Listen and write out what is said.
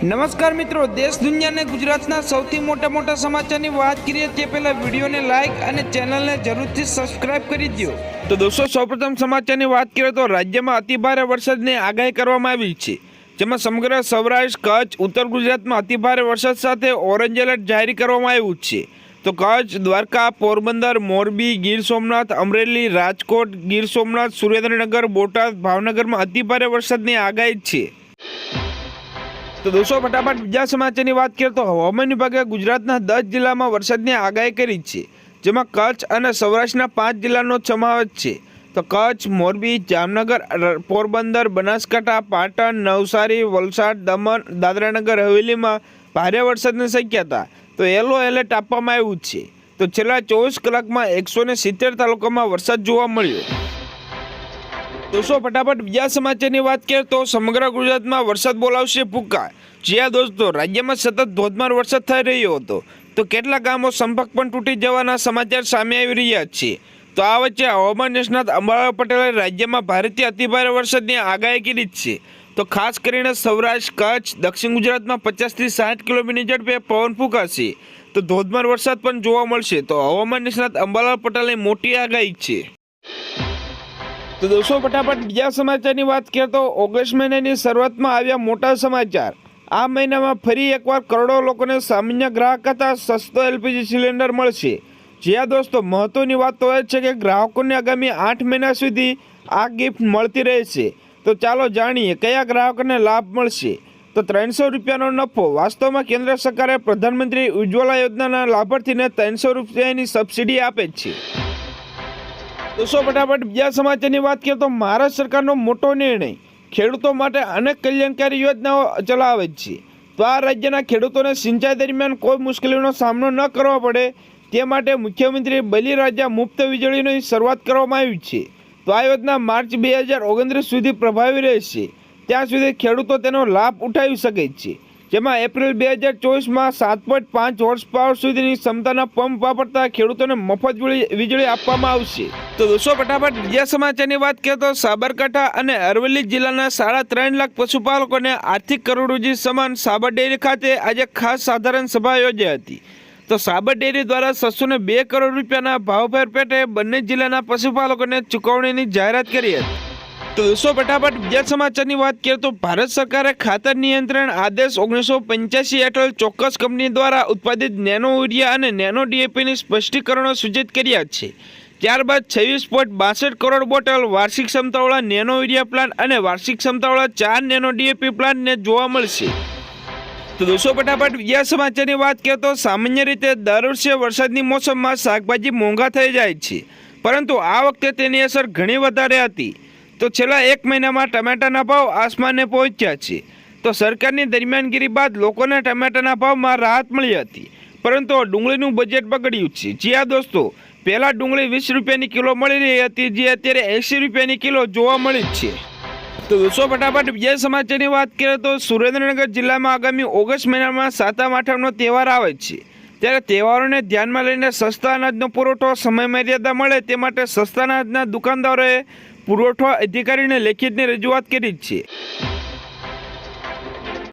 નમસ્કાર મિત્રો, દેશ દુનિયાને ગુજરાતના સૌથી મોટા સમાચારની વાત કરીએ તે પહેલા વિડીયોને લાઇક અને ચેનલને જરૂરથી સબસ્ક્રાઇબ કરી દો। તો દોસ્તો, સૌપ્રથમ સમાચારની વાત કરીએ તો રાજ્યમાં અતિભારે વરસાદની આગાહી કરવામાં આવી છે, જેમાં સમગ્ર સૌરાષ્ટ્ર, કચ્છ, ઉત્તર ગુજરાતમાં અતિભારે વરસાદ સાથે ઓરેન્જ એલર્ટ જાહેર કરવામાં આવ્યું છે। તો કચ્છ, દ્વારકા, પોરબંદર, મોરબી, ગીર સોમનાથ, અમરેલી, રાજકોટ, ગીર સોમનાથ, સુરેન્દ્રનગર, બોટાદ, ભાવનગરમાં અતિભારે વરસાદની આગાહી છે। તો દોસ્તો, ફટાફટ બીજા સમાચારની વાત કરીએ તો હવામાન વિભાગે ગુજરાતના 10 જિલ્લામાં વરસાદની આગાહી કરી છે, જેમાં કચ્છ અને સૌરાષ્ટ્રના 5 જિલ્લાનો સમાવેશ છે। તો કચ્છ, મોરબી, જામનગર, પોરબંદર, બનાસકાંઠા, પાટણ, નવસારી, વલસાડ, દમણ, દાદરાનગર હવેલીમાં ભારે વરસાદની શક્યતા તો યલો એલર્ટ આપવામાં આવ્યું છે। તો છેલ્લા 24 કલાકમાં 170 તાલુકામાં વરસાદ જોવા મળ્યો। દોસ્તો, ફટાફટ બીજા સમાચારની વાત કરીએ તો સમગ્ર ગુજરાતમાં વરસાદ બોલાવશે ભૂકા। જ્યાં દોસ્તો રાજ્યમાં સતત ધોધમાર વરસાદ થઈ રહ્યો હતો, તો કેટલાક ગામો સંપર્ક પણ તૂટી જવાના સમાચાર સામે આવી રહ્યા છે। તો આ વચ્ચે હવામાન નિષ્ણાત અંબાલાલ પટેલે રાજ્યમાં ભારેથી અતિભારે વરસાદની આગાહી કરી છે। તો ખાસ કરીને સૌરાષ્ટ્ર, કચ્છ, દક્ષિણ ગુજરાતમાં 50 થી 60 કિલોમીટરની ઝડપે પવન ફૂંકાશે, તો ધોધમાર વરસાદ પણ જોવા મળશે। તો હવામાન નિષ્ણાત અંબાલાલ પટેલની મોટી આગાહી છે। તો દોસ્તો, ફટાફટ બીજા સમાચારની વાત કરીએ તો ઓગસ્ટ મહિનાની શરૂઆતમાં આવ્યા મોટા સમાચાર। આ મહિનામાં ફરી એકવાર કરોડો લોકોને સામાન્ય ગ્રાહક હતા સસ્તો એલપીજી સિલિન્ડર મળશે। જ્યાં દોસ્તો મહત્વની વાત તો એ છે કે ગ્રાહકોને આગામી 8 મહિના સુધી આ ગિફ્ટ મળતી રહેશે। તો ચાલો જાણીએ કયા ગ્રાહકોને લાભ મળશે। તો 300 રૂપિયાનો નફો। વાસ્તવમાં કેન્દ્ર સરકારે પ્રધાનમંત્રી ઉજ્જવલા યોજનાના લાભાર્થીને 300 રૂપિયાની સબસિડી આપે છે। દોસ્તો, ફટાફટ બીજા સમાચારની વાત કરીએ તો મહારાષ્ટ્ર સરકારનો મોટો નિર્ણય। ખેડૂતો માટે અનેક કલ્યાણકારી યોજનાઓ ચલાવે છે। તો આ રાજ્યના ખેડૂતોને સિંચાઈ દરમિયાન કોઈ મુશ્કેલીનો સામનો ન કરવો પડે તે માટે મુખ્યમંત્રી બલિરાજા મુફ્ત વીજળીની શરૂઆત કરવામાં આવી છે। તો આ યોજના માર્ચ 2029 સુધી પ્રભાવી રહેશે। ત્યાં સુધી ખેડૂતો તેનો લાભ ઉઠાવી શકે છે, જેમાં એપ્રિલ 2024માં 7.5 હોર્સ પાવર સુધીની ક્ષમતાના પંપ વાપરતા ખેડૂતોને મફત વીજળી આપવામાં આવશે। તો દોસ્તો, ફટાફટ બીજા સમાચારની વાત કરીએ તો સાબરકાંઠા અને અરવલ્લી જિલ્લાના 3.5 લાખ પશુપાલકોને આર્થિક કરોડરજ્જુ સમાન સાબર ડેરી ખાતે આજે ખાસ સાધારણ સભા યોજાઈ હતી। તો સાબર ડેરી દ્વારા 602 કરોડ રૂપિયાના ભાવફેર પેટે બંને જિલ્લાના પશુપાલકોને ચૂકવણીની જાહેરાત કરી હતી। તો દોસ્તો, ફટાફટ બીજા સમાચારની વાત કરીએ તો ભારત સરકારે ખાતર નિયંત્રણ આદેશ 1985 હેઠળ ચોક્કસ કંપની દ્વારા ઉત્પાદિત નેનો યુરિયા અને નેનો ડીએપીની સ્પષ્ટીકરણો સૂચિત કર્યા છે। ત્યારબાદ 26.62 કરોડ બોટલ વાર્ષિક ક્ષમતાવાળા નેનો યુરિયા પ્લાન્ટ અને વાર્ષિક ક્ષમતાવાળા 4 નેનો ડીએપી પ્લાન્ટને જોવા મળશે। તો દોસ્તો, ફટાફટ બીજા સમાચારની વાત કરીએ તો સામાન્ય રીતે દર વર્ષે વરસાદની મોસમમાં શાકભાજી મોંઘા થઈ જાય છે, પરંતુ આ વખતે તેની અસર ઘણી વધારે હતી। તો છેલ્લા 1 મહિનામાં ટમેટાના ભાવ આસમાને પહોંચ્યા છે। તો સરકારની દરમિયાનગીરી બાદ લોકોને ટમેટાના ભાવમાં રાહત મળી હતી, પરંતુ ડુંગળીનું બજેટ બગડ્યું છે। જ્યાં દોસ્તો પહેલાં ડુંગળી 20 રૂપિયાની કિલો મળી રહી હતી, જે અત્યારે 80 રૂપિયાની કિલો જોવા મળી છે। તો દોસ્તો, ફટાફટ બીજા સમાચારની વાત કરીએ તો સુરેન્દ્રનગર જિલ્લામાં આગામી ઓગસ્ટ મહિનામાં સાતમ આઠમનો તહેવાર આવે છે, ત્યારે તહેવારોને ધ્યાનમાં લઈને સસ્તા અનાજનો પુરવઠો સમય મર્યાદા મળે તે માટે સસ્તા અનાજના દુકાનદારોએ પુરવઠા અધિકારીને લેખિતની રજૂઆત કરી છે।